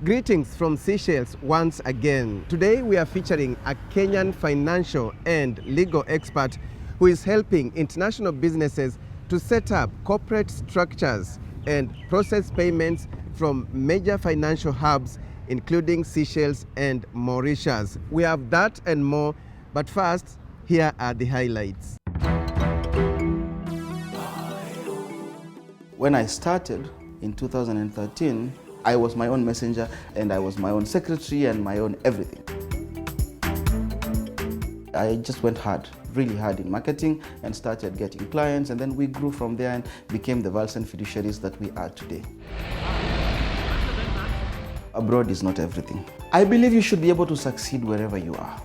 Greetings from Seychelles once again. Today we are featuring a Kenyan financial and legal expert who is helping international businesses to set up corporate structures and process payments from major financial hubs including Seychelles and Mauritius. We have that and more, but first, here are the highlights. When I started in 2013, I was my own messenger and I was my own secretary and my own everything. I just went hard, really hard in marketing and started getting clients, and then we grew from there and became the Valsen fiduciaries that we are today. Abroad is not everything. I believe you should be able to succeed wherever you are.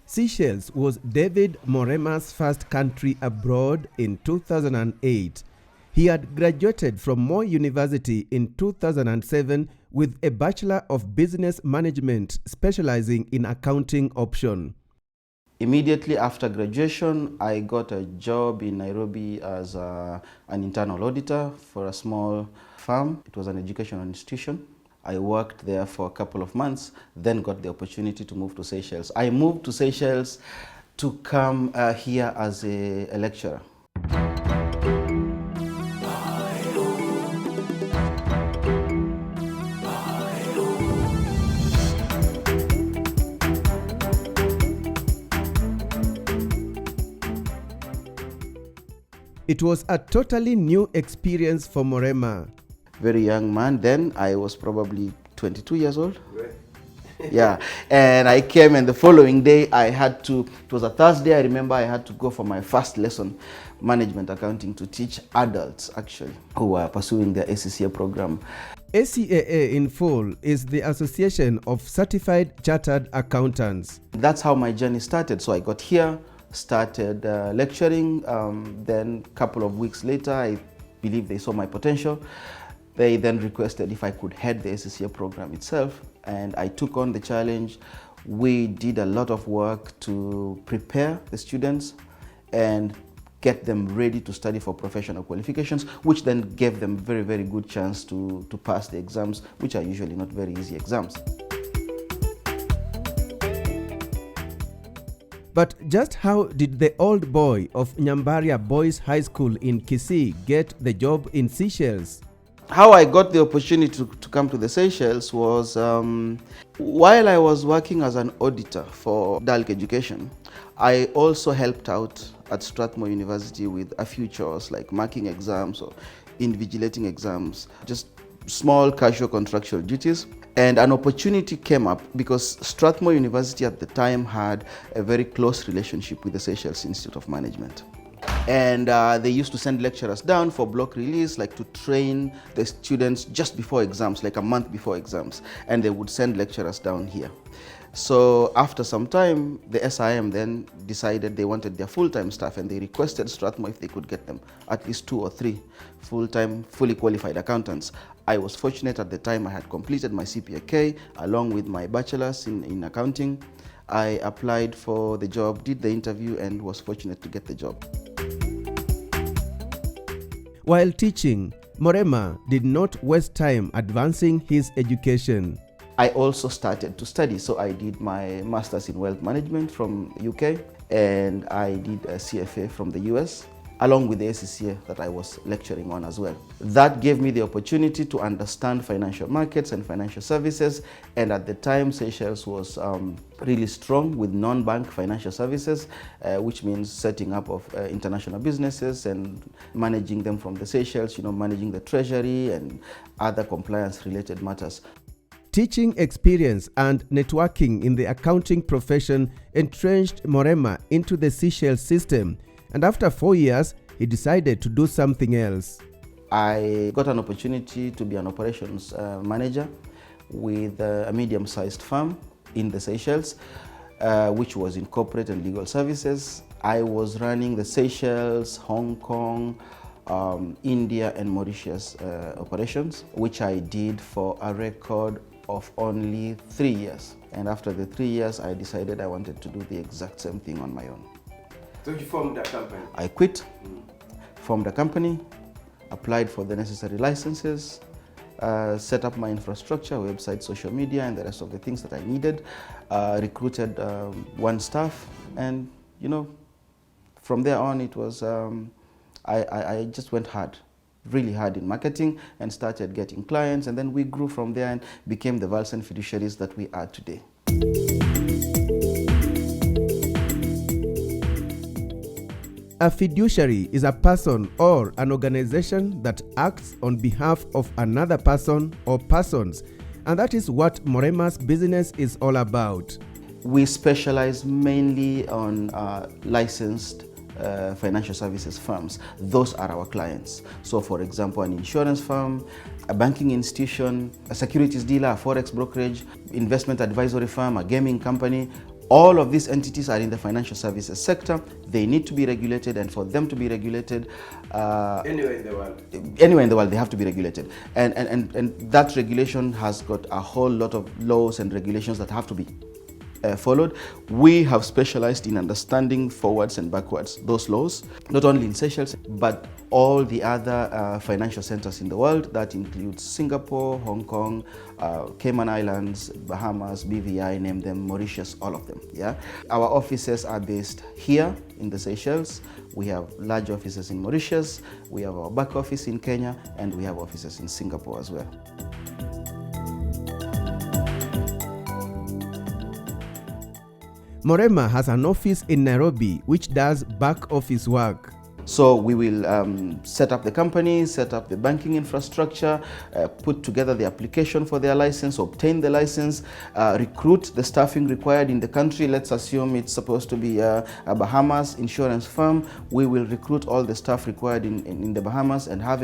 Seychelles was David Morema's first country abroad in 2008. He had graduated from Moy University in 2007 with a Bachelor of Business Management specializing in accounting option. Immediately after graduation, I got a job in Nairobi as an internal auditor for a small firm. It was an educational institution. I worked there for a couple of months, then got the opportunity to move to Seychelles. I moved to Seychelles to come here as a lecturer. It was a totally new experience for Morema. Very young man then. I was probably 22 years old. Yeah, and I came, and the following day it was a Thursday, I remember I had to go for my first lesson, management accounting, to teach adults actually who were pursuing their ACCA program. ACAA in full is the Association of Certified Chartered Accountants. That's how my journey started. So I got here, started lecturing, then a couple of weeks later, I believe they saw my potential. They then requested if I could head the ACCA program itself, and I took on the challenge. We did a lot of work to prepare the students and get them ready to study for professional qualifications, which then gave them very, very good chance to pass the exams, which are usually not very easy exams. But just how did the old boy of Nyambaria Boys High School in Kisii get the job in Seychelles? How I got the opportunity to come to the Seychelles was while I was working as an auditor for DALC Education, I also helped out at Strathmore University with a few chores like marking exams or invigilating exams, just small casual contractual duties. And an opportunity came up because Strathmore University at the time had a very close relationship with the Seychelles Institute of Management. And they used to send lecturers down for block release, like to train the students just before exams, like a month before exams. And they would send lecturers down here. So after some time, the SIM then decided they wanted their full-time staff, and they requested Strathmore if they could get them at least 2 or 3 full-time, fully qualified accountants. I was fortunate at the time. I had completed my CPAK along with my bachelor's in accounting. I applied for the job, did the interview, and was fortunate to get the job. While teaching, Morema did not waste time advancing his education. I also started to study, so I did my master's in wealth management from UK, and I did a CFA from the US, along with the ACCA that I was lecturing on as well. That gave me the opportunity to understand financial markets and financial services, and at the time Seychelles was really strong with non-bank financial services, which means setting up of international businesses and managing them from the Seychelles, managing the treasury and other compliance related matters. Teaching experience and networking in the accounting profession entrenched Morema into the Seychelles system, and after 4 years, he decided to do something else. I got an opportunity to be an operations manager with a medium-sized firm in the Seychelles, which was in corporate and legal services. I was running the Seychelles, Hong Kong, India and Mauritius operations, which I did for a record of only 3 years. And after the 3 years, I decided I wanted to do the exact same thing on my own. So you formed a company? I quit, formed a company, applied for the necessary licenses, set up my infrastructure, website, social media, and the rest of the things that I needed, recruited one staff, and from there on it was, I just went hard, really hard in marketing and started getting clients, and then we grew from there and became the Valsen fiduciaries that we are today. A fiduciary is a person or an organization that acts on behalf of another person or persons, and that is what Morema's business is all about. We specialize mainly on licensed financial services firms. Those are our clients. So for example, an insurance firm, a banking institution, a securities dealer, a forex brokerage, investment advisory firm, a gaming company. All of these entities are in the financial services sector. They need to be regulated, and for them to be regulated, Anywhere in the world. Anywhere in the world, they have to be regulated. And that regulation has got a whole lot of laws and regulations that have to be followed. We have specialized in understanding forwards and backwards those laws, not only in Seychelles, but all the other financial centers in the world. That includes Singapore, Hong Kong, Cayman Islands, Bahamas, BVI, name them, Mauritius, all of them. Yeah, our offices are based here in the Seychelles. We have large offices in Mauritius. We have our back office in Kenya, and we have offices in Singapore as well. Morema has an office in Nairobi which does back office work. So we will set up the company, set up the banking infrastructure, put together the application for their license, obtain the license, recruit the staffing required in the country. Let's assume it's supposed to be a Bahamas insurance firm. We will recruit all the staff required in the Bahamas and have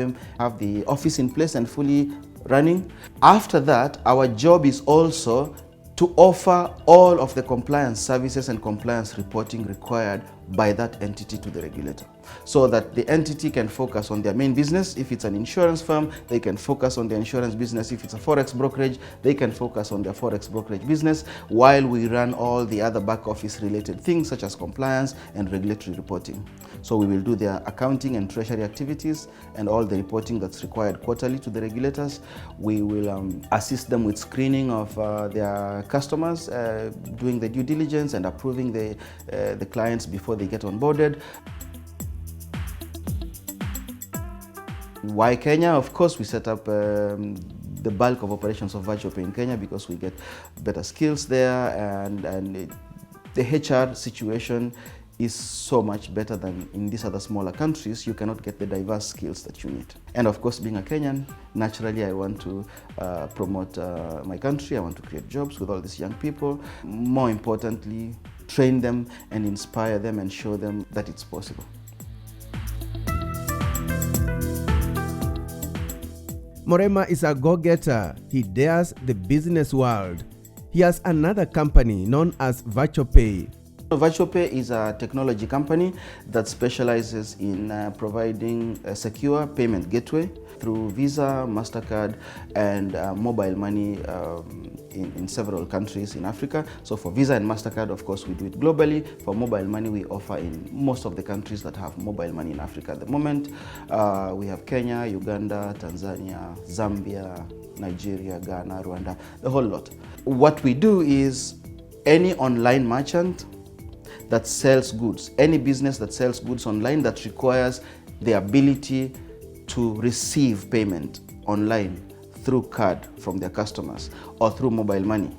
the office in place and fully running. After that, our job is also to offer all of the compliance services and compliance reporting required by that entity to the regulator, so that the entity can focus on their main business. If it's an insurance firm, they can focus on their insurance business. If it's a forex brokerage, they can focus on their forex brokerage business, while we run all the other back office related things such as compliance and regulatory reporting. So we will do their accounting and treasury activities and all the reporting that's required quarterly to the regulators. We will assist them with screening of their customers, doing the due diligence and approving the clients before they get onboarded. Why Kenya? Of course, we set up the bulk of operations of VirtualPay in Kenya because we get better skills there, and the HR situation is so much better than in these other smaller countries. You cannot get the diverse skills that you need. And of course, being a Kenyan, naturally I want to promote my country. I want to create jobs with all these young people. More importantly, train them and inspire them and show them that it's possible. Morema is a go-getter. He dares the business world. He has another company known as VirtualPay. VirtualPay is a technology company that specializes in providing a secure payment gateway through Visa, MasterCard, and mobile money in several countries in Africa. So for Visa and MasterCard, of course, we do it globally. For mobile money, we offer in most of the countries that have mobile money in Africa at the moment. We have Kenya, Uganda, Tanzania, Zambia, Nigeria, Ghana, Rwanda, the whole lot. What we do is any online merchant that sells goods, any business that sells goods online that requires the ability to receive payment online through card from their customers or through mobile money,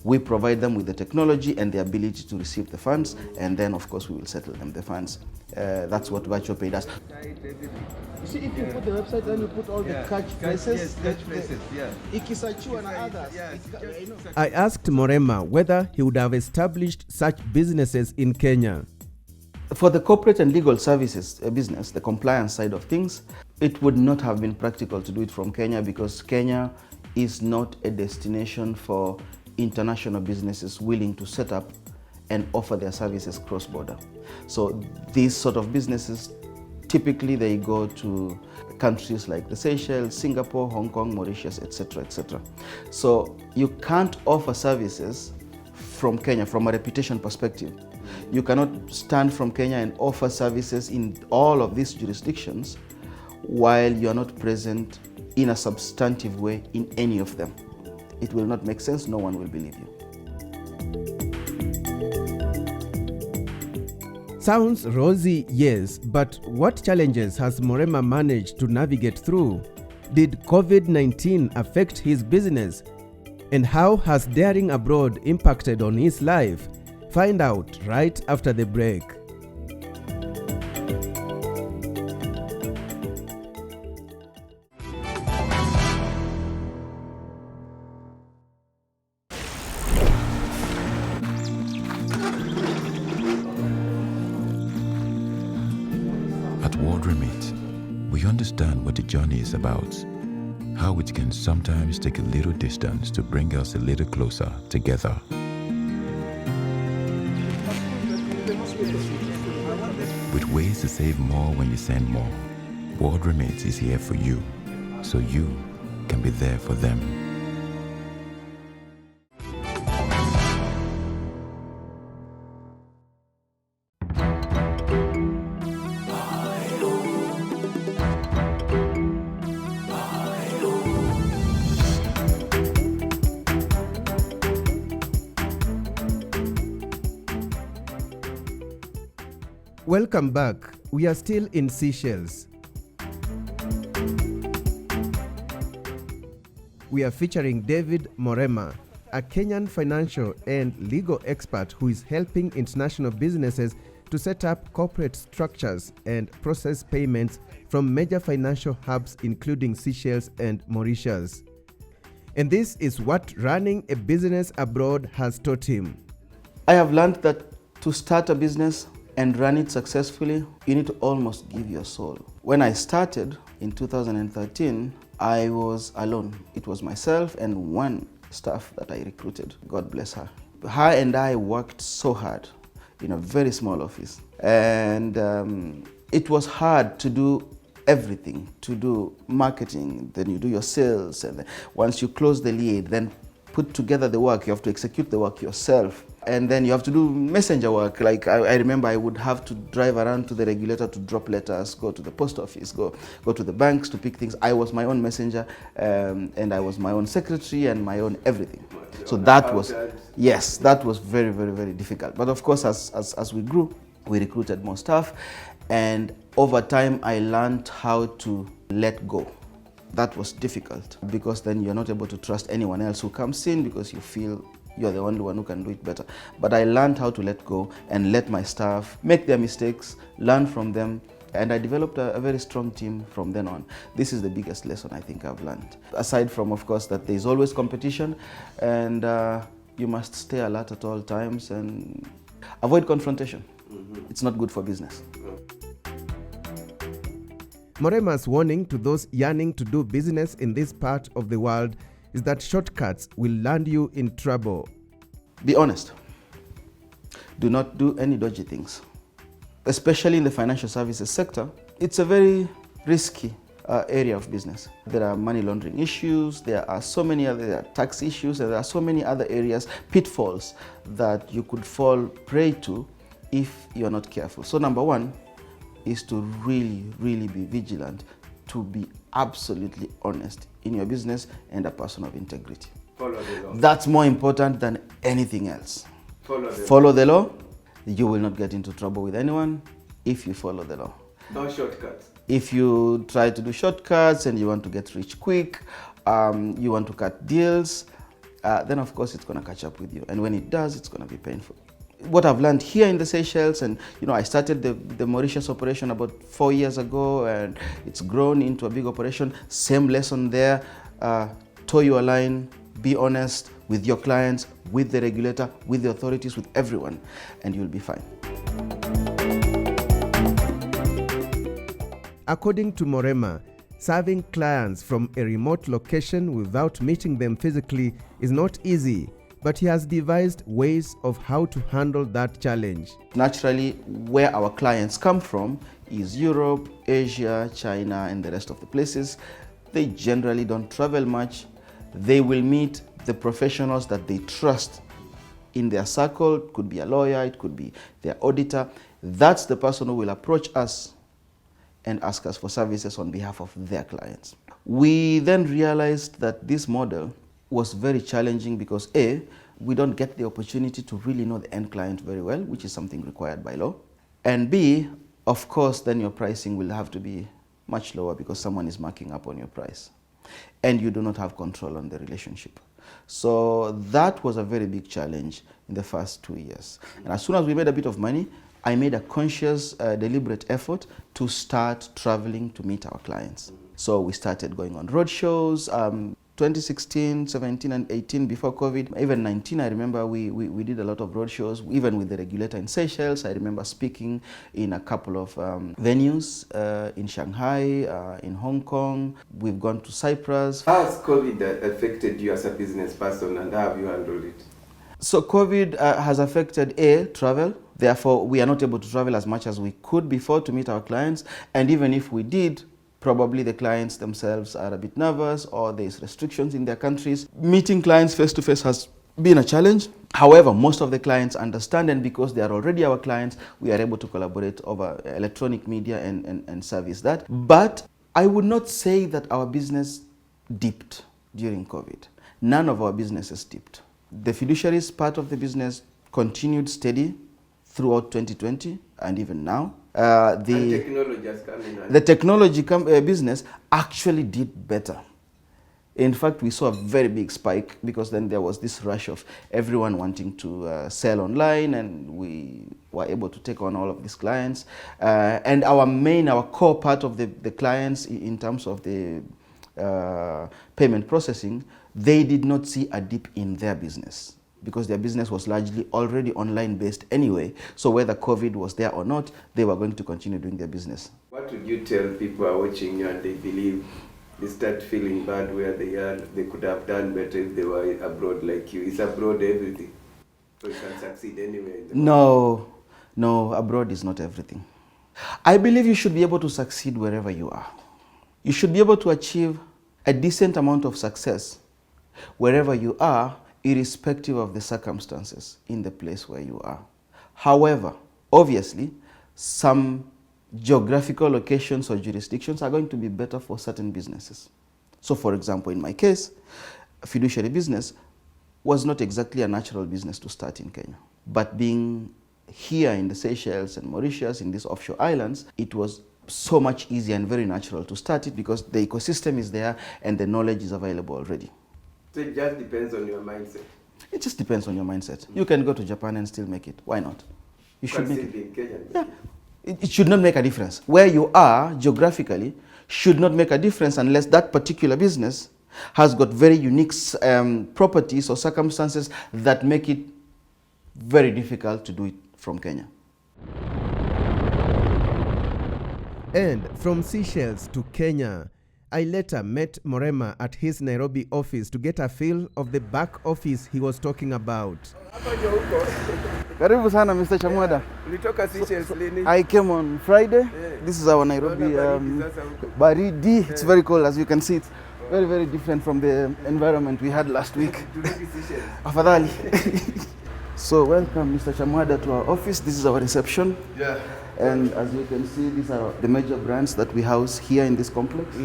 we provide them with the technology and the ability to receive the funds, and then of course we will settle them the funds. That's what VirtualPay does. You see, if you put the website, then you put all the catchphrases. Ikisachiwa na others. I asked Morema whether he would have established such businesses in Kenya. For the corporate and legal services business, the compliance side of things, it would not have been practical to do it from Kenya because Kenya is not a destination for international businesses willing to set up and offer their services cross-border. So these sort of businesses, typically they go to countries like the Seychelles, Singapore, Hong Kong, Mauritius, etc., etc. So you can't offer services from Kenya from a reputation perspective You cannot stand from Kenya and offer services in all of these jurisdictions while you are not present in a substantive way in any of them. It will not make sense, no one will believe you. Sounds rosy, yes, but what challenges has Morema managed to navigate through? Did COVID-19 affect his business? And how has daring abroad impacted on his life? Find out right after the break. At World Remit, we understand what the journey is about, how it can sometimes take a little distance to bring us a little closer together. With ways to save more when you send more, World Remit is here for you, so you can be there for them. Welcome back. We are still in Seychelles. We are featuring David Morema, a Kenyan financial and legal expert who is helping international businesses to set up corporate structures and process payments from major financial hubs including Seychelles and Mauritius. And this is what running a business abroad has taught him. I have learned that to start a business and run it successfully, you need to almost give your soul. When I started in 2013, I was alone. It was myself and one staff that I recruited. God bless her. Her and I worked so hard in a very small office. And it was hard to do everything, to do marketing, then you do your sales, and then once you close the lead, then put together the work, you have to execute the work yourself. And then you have to do messenger work. Like I remember I would have to drive around to the regulator to drop letters, go to the post office, go to the banks to pick things. I was my own messenger, and I was my own secretary and my own everything. So that was, yes, that was very, very, very difficult. But of course, as we grew, we recruited more staff. And over time, I learned how to let go. That was difficult because then you're not able to trust anyone else who comes in because you feel you're the only one who can do it better. But I learned how to let go and let my staff make their mistakes, learn from them, and I developed a very strong team from then on. This is the biggest lesson I think I've learned. Aside from, of course, that there's always competition, and you must stay alert at all times and avoid confrontation. It's not good for business. Morema's warning to those yearning to do business in this part of the world is that shortcuts will land you in trouble. Be honest. Do not do any dodgy things. Especially in the financial services sector, it's a very risky area of business. There are money laundering issues, there are so many other tax issues, and there are so many other areas, pitfalls that you could fall prey to if you're not careful. So number one is to really, really be vigilant, to be absolutely honest in your business and a person of integrity. Follow the law. That's more important than anything else. Follow the law. You will not get into trouble with anyone if you follow the law. No shortcuts. If you try to do shortcuts and you want to get rich quick, you want to cut deals, then of course it's going to catch up with you. And when it does, it's going to be painful. What I've learned here in the Seychelles, and I started the Mauritius operation about 4 years ago, and it's grown into a big operation. Same lesson there. Toe your line, be honest with your clients, with the regulator, with the authorities, with everyone, and you'll be fine. According to Morema, serving clients from a remote location without meeting them physically is not easy, but he has devised ways of how to handle that challenge. Naturally, where our clients come from is Europe, Asia, China, and the rest of the places. They generally don't travel much. They will meet the professionals that they trust in their circle. It could be a lawyer, it could be their auditor. That's the person who will approach us and ask us for services on behalf of their clients. We then realized that this model was very challenging because A, we don't get the opportunity to really know the end client very well, which is something required by law. And B, of course, then your pricing will have to be much lower because someone is marking up on your price. And you do not have control on the relationship. So that was a very big challenge in the first 2 years. And as soon as we made a bit of money, I made a conscious, deliberate effort to start traveling to meet our clients. So we started going on road shows, 2016, 17 and 18 before COVID, even 19, I remember we did a lot of road shows, even with the regulator in Seychelles. I remember speaking in a couple of venues in Shanghai, in Hong Kong. We've gone to Cyprus. How has COVID affected you as a business person and how have you handled it? So COVID has affected travel. Therefore, we are not able to travel as much as we could before to meet our clients. And even if we did, probably the clients themselves are a bit nervous or there's restrictions in their countries. Meeting clients face to face has been a challenge. However, most of the clients understand, and because they are already our clients, we are able to collaborate over electronic media and service that. But I would not say that our business dipped during COVID. None of our businesses dipped. The fiduciaries part of the business continued steady throughout 2020 and even now. The technology business actually did better. In fact, we saw a very big spike because then there was this rush of everyone wanting to sell online, and we were able to take on all of these clients. And our core part of the clients in terms of the payment processing, they did not see a dip in their business, because their business was largely already online based anyway. So whether COVID was there or not, they were going to continue doing their business. What would you tell people who are watching you and they believe they start feeling bad where they are, they could have done better if they were abroad like you? Is abroad everything? So you can succeed anywhere in the world? No, abroad is not everything. I believe you should be able to succeed wherever you are. You should be able to achieve a decent amount of success wherever you are, irrespective of the circumstances in the place where you are. However, obviously, some geographical locations or jurisdictions are going to be better for certain businesses. So for example, in my case, a fiduciary business was not exactly a natural business to start in Kenya. But being here in the Seychelles and Mauritius, in these offshore islands, it was so much easier and very natural to start it because the ecosystem is there and the knowledge is available already. So it just depends on your mindset? It just depends on your mindset. You can go to Japan and still make it. Why not? You should make it. In Kenya, yeah. It should not make a difference. Where you are geographically should not make a difference unless that particular business has got very unique properties or circumstances that make it very difficult to do it from Kenya. And from Seychelles to Kenya, I later met Morema at his Nairobi office to get a feel of the back office he was talking about. Karibu sana, Mr. Chamwada. Ulitoka Seychelles lini? I came on Friday. Yeah. This is our Nairobi baridi. It's very cold, as you can see. It's very, very different from the environment we had last week. Afadhali. So welcome, Mr. Chamwada, to our office. This is our reception. Yeah. And as you can see, these are the major brands that we house here in this complex.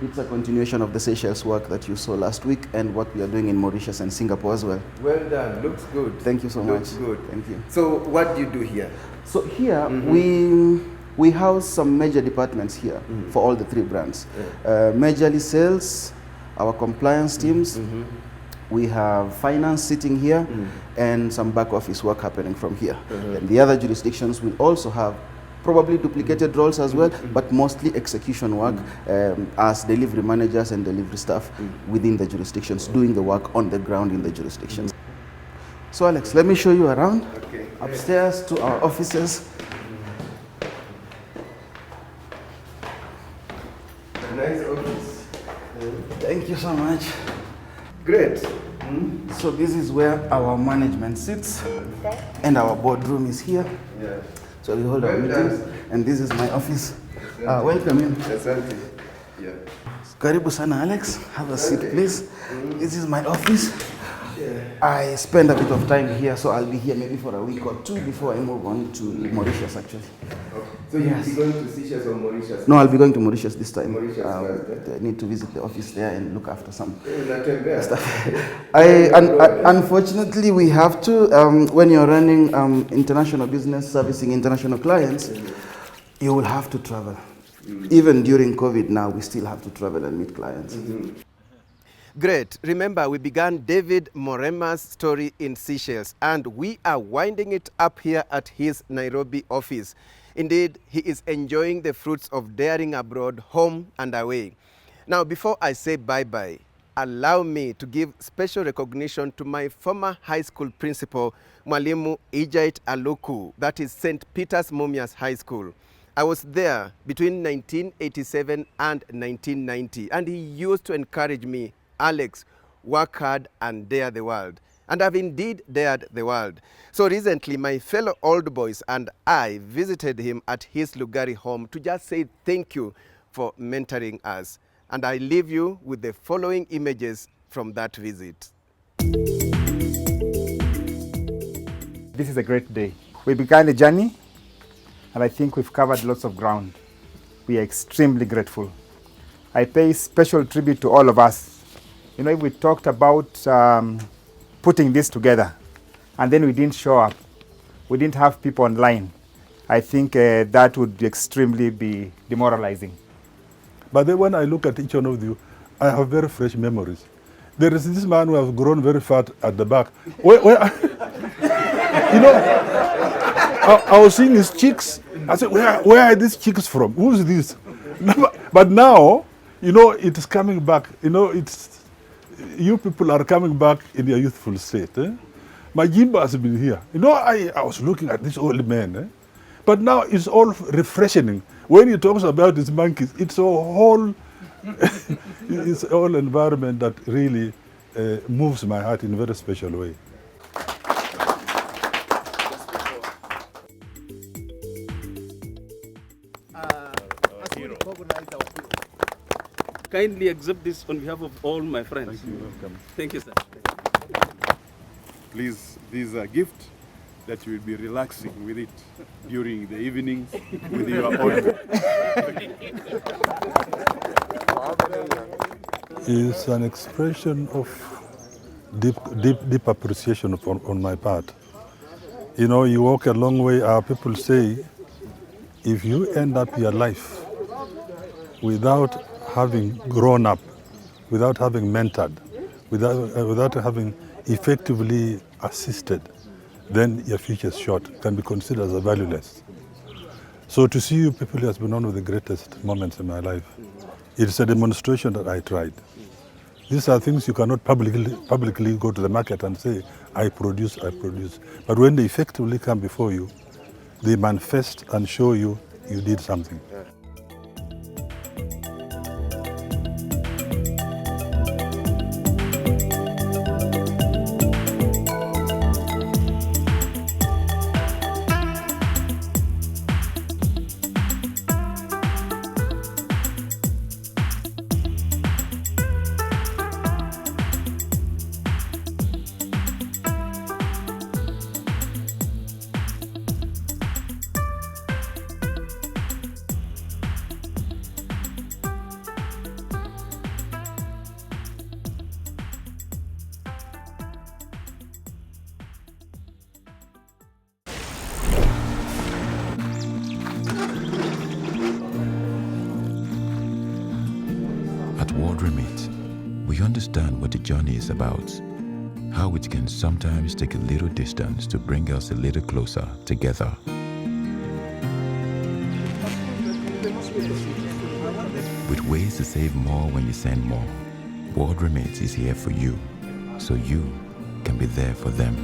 It's a continuation of the Seychelles work that you saw last week and what we are doing in Mauritius and Singapore as well. Well done. Looks good. Thank you so much. Looks good. Thank you. So what do you do here? So here we house some major departments here for all the three brands. Majorly sales, our compliance teams. We have finance sitting here and some back office work happening from here. And the other jurisdictions will also have probably duplicated roles as well, but mostly execution work as delivery managers and delivery staff within the jurisdictions, doing the work on the ground in the jurisdictions. So Alex, let me show you around. Okay. Upstairs to our offices. A nice office. Thank you so much. Great. So this is where our management sits and our boardroom is here. Yeah. So we hold our meetings and this is my office. Welcome in. Asante. Yeah. Karibu sana, Alex. Have a seat, please. This is my office. I spend a bit of time here, so I'll be here maybe for a week or two before I move on to Mauritius, actually. Okay. So you'll be going to Seychelles or Mauritius? No, I'll be going to Mauritius this time. Mauritius first, I need to visit the office there and look after some stuff. Unfortunately, we have to, when you're running international business, servicing international clients, you will have to travel. Even during COVID now, we still have to travel and meet clients. Great. Remember, we began David Morema's story in Seychelles, and we are winding it up here at his Nairobi office. Indeed, he is enjoying the fruits of daring abroad, home and away. Now, before I say bye-bye, allow me to give special recognition to my former high school principal, Mwalimu Ijait Aluku, that is St. Peter's Mumias High School. I was there between 1987 and 1990, and he used to encourage me, Alex, work hard and dare the world. And I've indeed dared the world. So recently, my fellow old boys and I visited him at his Lugari home to just say thank you for mentoring us. And I leave you with the following images from that visit. This is a great day. We began a journey, and I think we've covered lots of ground. We are extremely grateful. I pay special tribute to all of us. You know, if we talked about putting this together, and then we didn't show up, we didn't have people online, I think that would extremely be demoralizing. But then when I look at each one of you, I have very fresh memories. There is this man who has grown very fat at the back. You know, I was seeing his cheeks. I said, where are these cheeks from? Who's this? But now, you know, it is coming back. You know, you people are coming back in your youthful state. My Jimbo has been here. You know, I was looking at this old man. But now it's all refreshing. When he talks about his monkeys, it's a whole, it's all environment that really moves my heart in a very special way. Kindly accept this on behalf of all my friends. Thank you. Welcome. Thank you, sir. Please, this is a gift that you will be relaxing with it during the evenings with your own. It's an expression of deep appreciation on my part. You know, you walk a long way. Our people say, if you end up your life without having grown up, without having mentored, without having effectively assisted, then your future is short, can be considered as valueless. So to see you people has been one of the greatest moments in my life. It's a demonstration that I tried. These are things you cannot publicly go to the market and say, I produce. But when they effectively come before you, they manifest and show you did something. At World Remit, we understand what the journey is about, how it can sometimes take a little distance to bring us a little closer together. With ways to save more when you send more, World Remit is here for you, so you can be there for them.